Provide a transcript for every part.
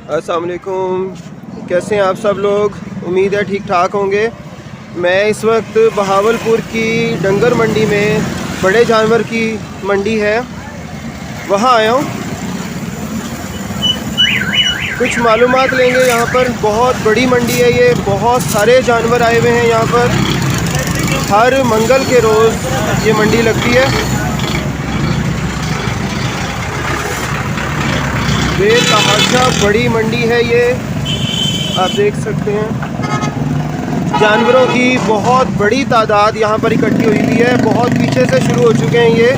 अस्सलाम वालेकुम। कैसे हैं आप सब लोग? उम्मीद है ठीक ठाक होंगे। मैं इस वक्त बहावलपुर की डंगर मंडी में, बड़े जानवर की मंडी है, वहाँ आया हूँ। कुछ मालूमात लेंगे। यहाँ पर बहुत बड़ी मंडी है ये, बहुत सारे जानवर आए हुए हैं यहाँ पर। हर मंगल के रोज़ ये मंडी लगती है। बेतहाशा बड़ी मंडी है ये, आप देख सकते हैं। जानवरों की बहुत बड़ी तादाद यहाँ पर इकट्ठी हुई हुई है। बहुत पीछे से शुरू हो चुके हैं ये,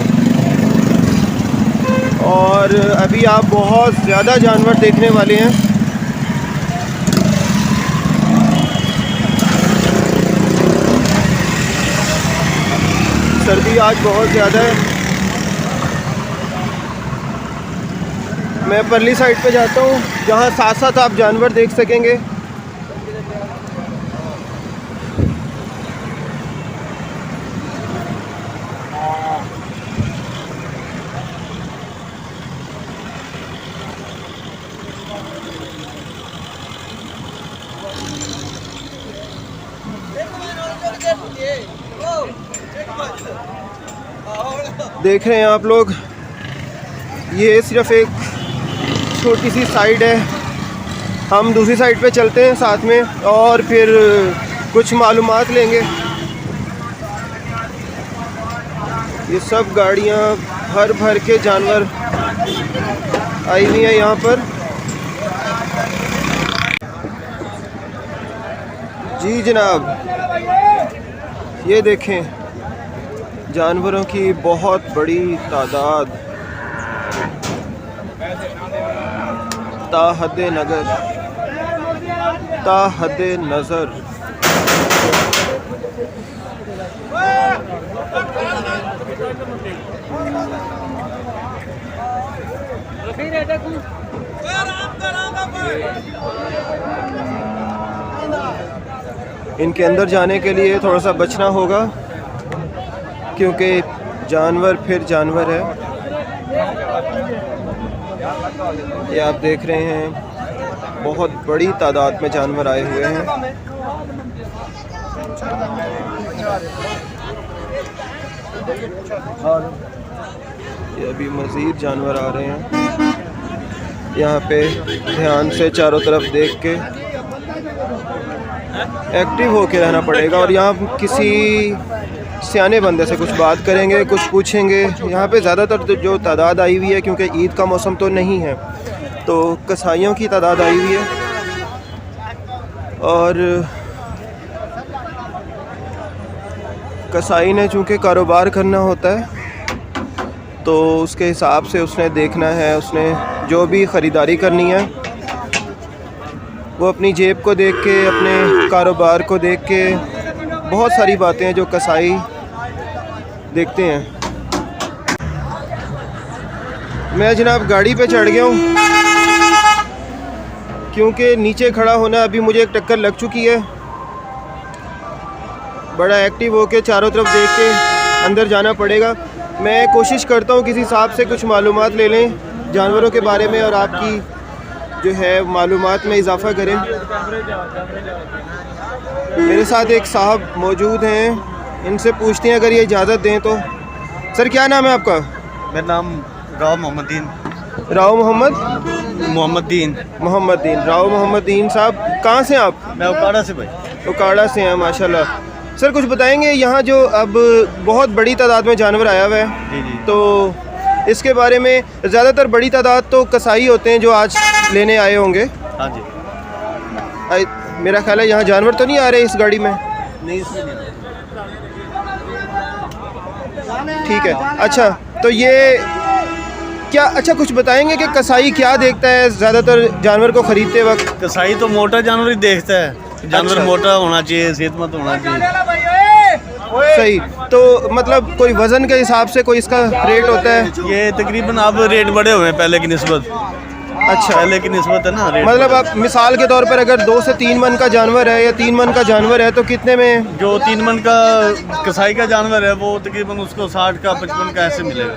और अभी आप बहुत ज़्यादा जानवर देखने वाले हैं। सर्दी आज बहुत ज़्यादा है। मैं परली साइड पे जाता हूँ, जहाँ साथ साथ आप जानवर देख सकेंगे। देख रहे हैं आप लोग, ये सिर्फ एक छोटी सी साइड है। हम दूसरी साइड पे चलते हैं साथ में, और फिर कुछ मालूमात लेंगे। ये सब गाड़ियाँ भर भर के जानवर आई हुई हैं यहाँ पर। जी जनाब, ये देखें, जानवरों की बहुत बड़ी तादाद ताहद्दे नज़र। इनके अंदर जाने के लिए थोड़ा सा बचना होगा, क्योंकि जानवर फिर जानवर है। ये आप देख रहे हैं, बहुत बड़ी तादाद में जानवर आए हुए हैं। ये अभी मज़ीद जानवर आ रहे हैं। यहाँ पे ध्यान से चारों तरफ देख के एक्टिव होके रहना पड़ेगा। और यहाँ किसी सियाने बंदे से कुछ बात करेंगे, कुछ पूछेंगे। यहाँ पे ज़्यादातर जो तादाद आई हुई है, क्योंकि ईद का मौसम तो नहीं है, तो कसाईयों की तादाद आई हुई है। और कसाई ने चूँकि कारोबार करना होता है, तो उसके हिसाब से उसने देखना है। उसने जो भी ख़रीदारी करनी है, वो अपनी जेब को देख के, अपने कारोबार को देख के, बहुत सारी बातें हैं जो कसाई देखते हैं। मैं जनाब गाड़ी पे चढ़ गया हूँ, क्योंकि नीचे खड़ा होना, अभी मुझे एक टक्कर लग चुकी है। बड़ा एक्टिव होके चारों तरफ देख के अंदर जाना पड़ेगा। मैं कोशिश करता हूँ किसी साहब से कुछ मालूमात ले लें जानवरों के बारे में, और आपकी जो है मालूमात में इजाफ़ा करें। मेरे साथ एक साहब मौजूद हैं, इनसे पूछते हैं अगर ये इजाज़त दें तो। सर क्या नाम है आपका? मेरा नाम राव मोहम्मद दीन। राव मोहम्मद दीन। राव मोहम्मद दीन साहब, कहाँ से आप? मैं उकाड़ा से भाई। उकाड़ा से हैं, माशाल्लाह। सर कुछ बताएंगे, यहाँ जो अब बहुत बड़ी तादाद में जानवर आया हुआ है, जी जी, तो इसके बारे में? ज़्यादातर बड़ी तादाद तो कसाई होते हैं जो आज लेने आए होंगे। हाँ जी। मेरा ख्याल है यहाँ जानवर तो नहीं आ रहे इस गाड़ी में? नहीं, इसमें नहीं। ठीक है, अच्छा। तो ये क्या, अच्छा कुछ बताएंगे कि कसाई क्या देखता है ज़्यादातर जानवर को ख़रीदते वक्त? कसाई तो मोटा जानवर ही देखता है। जानवर अच्छा। मोटा होना चाहिए, सेहतमंद होना चाहिए। सही। तो मतलब कोई वज़न के हिसाब से कोई इसका रेट होता है? ये तकरीबन अब रेट बढ़े हुए हैं पहले की निस्बत। अच्छा, पहले की निस्बत है ना रेट। मतलब आप मिसाल के तौर पर अगर 2 से 3 मन का जानवर है या 3 मन का जानवर है, तो कितने में? जो 3 मन का कसाई का जानवर है, वो तकरीबन उसको 60 का 55 का ऐसे मिलेगा।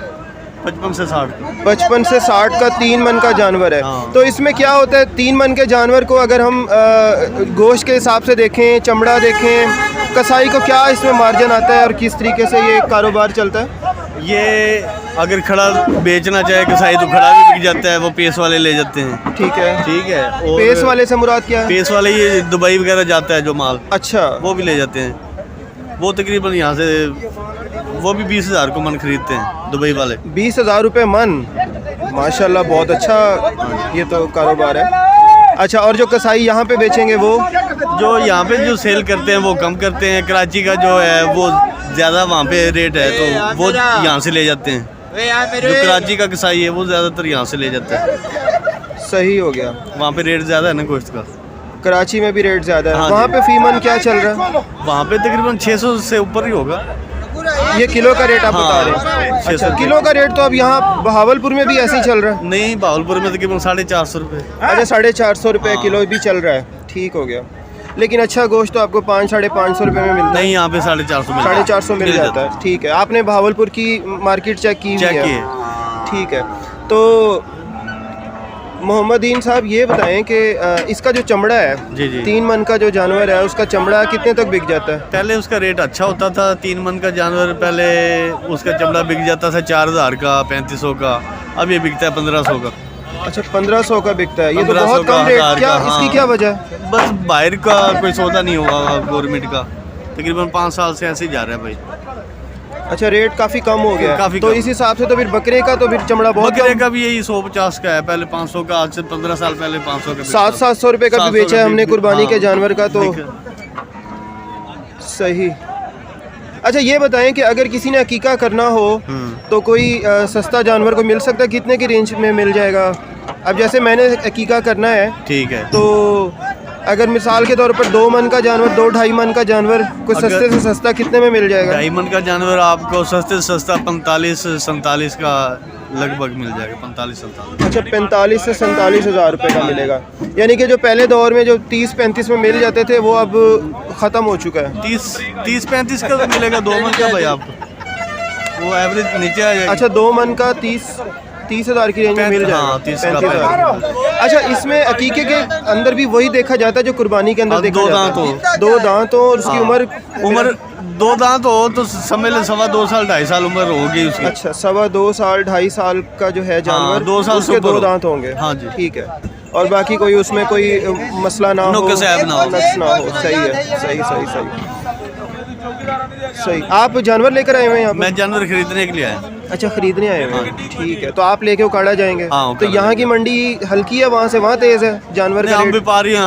55 से 60। 55 से 60 का 3 मन का जानवर है। हाँ। तो इसमें क्या होता है, 3 मन के जानवर को अगर हम गोश्त के हिसाब से देखें, चमड़ा देखें, कसाई को क्या इसमें मार्जिन आता है और किस तरीके से ये कारोबार चलता है? ये अगर खड़ा बेचना चाहे कसाई तो खड़ा भी बिक जाता है, वो पेस वाले ले जाते हैं। ठीक है। ठीक है। और पेस वाले से मुराद क्या है? पेस वाले ये दुबई वगैरह जाता है जो माल, अच्छा, वो भी ले जाते हैं। वो तकरीबन यहाँ से वो भी 20,000 को मन खरीदते हैं दुबई वाले। 20,000 रुपये मन, माशाल्लाह, बहुत अच्छा ये तो कारोबार है। अच्छा, और जो कसाई यहाँ पे बेचेंगे वो? जो यहाँ पे जो सेल करते हैं वो कम करते हैं। कराची का जो है वो ज़्यादा वहाँ पे रेट है तो वो यहाँ से ले जाते हैं। जो कराची का कसाई है वो ज़्यादातर यहाँ से ले जाता है। सही हो गया। वहाँ पे रेट ज़्यादा है ना गोश्त का। कराची में भी रेट ज़्यादा है। हाँ वहाँ जी। पे फीमन क्या चल रहा है? वहाँ पे तकरीबन 600 से ऊपर ही होगा। ये किलो का रेट आप हाँ, बता रहे हैं? 600 अच्छा, किलो का रेट तो अब यहाँ बहावलपुर में भी ऐसे ही चल रहा है? नहीं, भावलपुर में तकरीबन 450 रुपये। अच्छा, 450 रुपये हाँ। किलो भी चल रहा है। ठीक हो गया। लेकिन अच्छा गोश्त तो आपको 500-550 रुपये में मिलता है? नहीं, यहाँ पे 450 में 450 मिल जाता है। ठीक है। आपने बहावलपुर की मार्केट चेक की हुई चेक है? किए। ठीक है। तो मोहम्मदीन साहब ये बताएं कि इसका जो चमड़ा है, जी जी। 3 मन का जो जानवर है, उसका चमड़ा कितने तक बिक जाता है? पहले उसका रेट अच्छा होता था। 3 मन का जानवर पहले उसका चमड़ा बिक जाता था 4,000 का, 3500 का। अब ये बिकता है 1500 का। अच्छा, 1500 का बिकता है। ये तो 1500 बहुत का, कम रेट। 1000 क्या का, इसकी हाँ। क्या वजह है? बस बाहर का कोई सौदा नहीं हुआ गवर्नमेंट का। तकरीबन 5 साल से ऐसे ही जा रहा है भाई। अच्छा, रेट काफ़ी कम हो गया है। काफ़ी तो कम। इस हिसाब से तो फिर बकरे का तो फिर चमड़ा बहुत बकरे कम। का भी यही 150 का है। पहले 500 का, आज से 15 साल पहले 500 का। 700 रुपये का भी 700 बेचा है हमने भी- कुर्बानी के हाँ, जानवर का तो। सही। अच्छा, ये बताएं कि अगर किसी ने अकीका करना हो तो कोई सस्ता जानवर को मिल सकता है? कितने की रेंज में मिल जाएगा? अब जैसे मैंने अकीका करना है ठीक है। तो अगर मिसाल के तौर पर 2 मन का जानवर, 2-2.5 मन का जानवर कोई अगर- सस्ते से सस्ता कितने में मिल जाएगा? डायमंड का जानवर आपको सस्ते से सस्ता 45-47 का लगभग मिल जाएगा। 45-47। अच्छा, 45 से 47 हज़ार रुपये का मिलेगा। यानी कि जो पहले दौर में जो 30-35 में मिल जाते थे वो अब ख़त्म हो चुका है। 30-35 का तो मिलेगा 2 मन का भाई आपको। वो एवरेज नीचे आ जाएगा। अच्छा, 2 मन का 30 हज़ार की रेंज में मिल जाएगा। हाँ, 30 का 35,000। अच्छा, इसमें अकीके के अंदर भी वही देखा जाता है जो कुर्बानी के अंदर हाँ, देखा दो जाता दांत है? 2 दांत हो और उसकी हाँ। उम्र 2 दांत हो तो समझ ले 2.25 साल 2.5 साल उम्र होगी उसकी। अच्छा, 2.25 साल 2.5 साल का जो है जानवर, 2 साल उसके से ऊपर 2 हो। दांत होंगे। हाँ जी। ठीक है। और बाकी कोई उसमें कोई मसला ना हो, नुक्स ऐब ना हो। नक्स ना हो। सही है। सही। सही। आप जानवर लेकर आए हुए हैं यहाँ पे? मैं जानवर खरीदने के लिए आया। अच्छा, खरीदने आए हुए हैं। ठीक है। तो आप लेके उकाड़ा जाएंगे? हाँ, तो उकाड़ा यहाँ की मंडी हल्की है, वहाँ से वहाँ तेज़ है जानवर का हम रेट? व्यापारी हैं।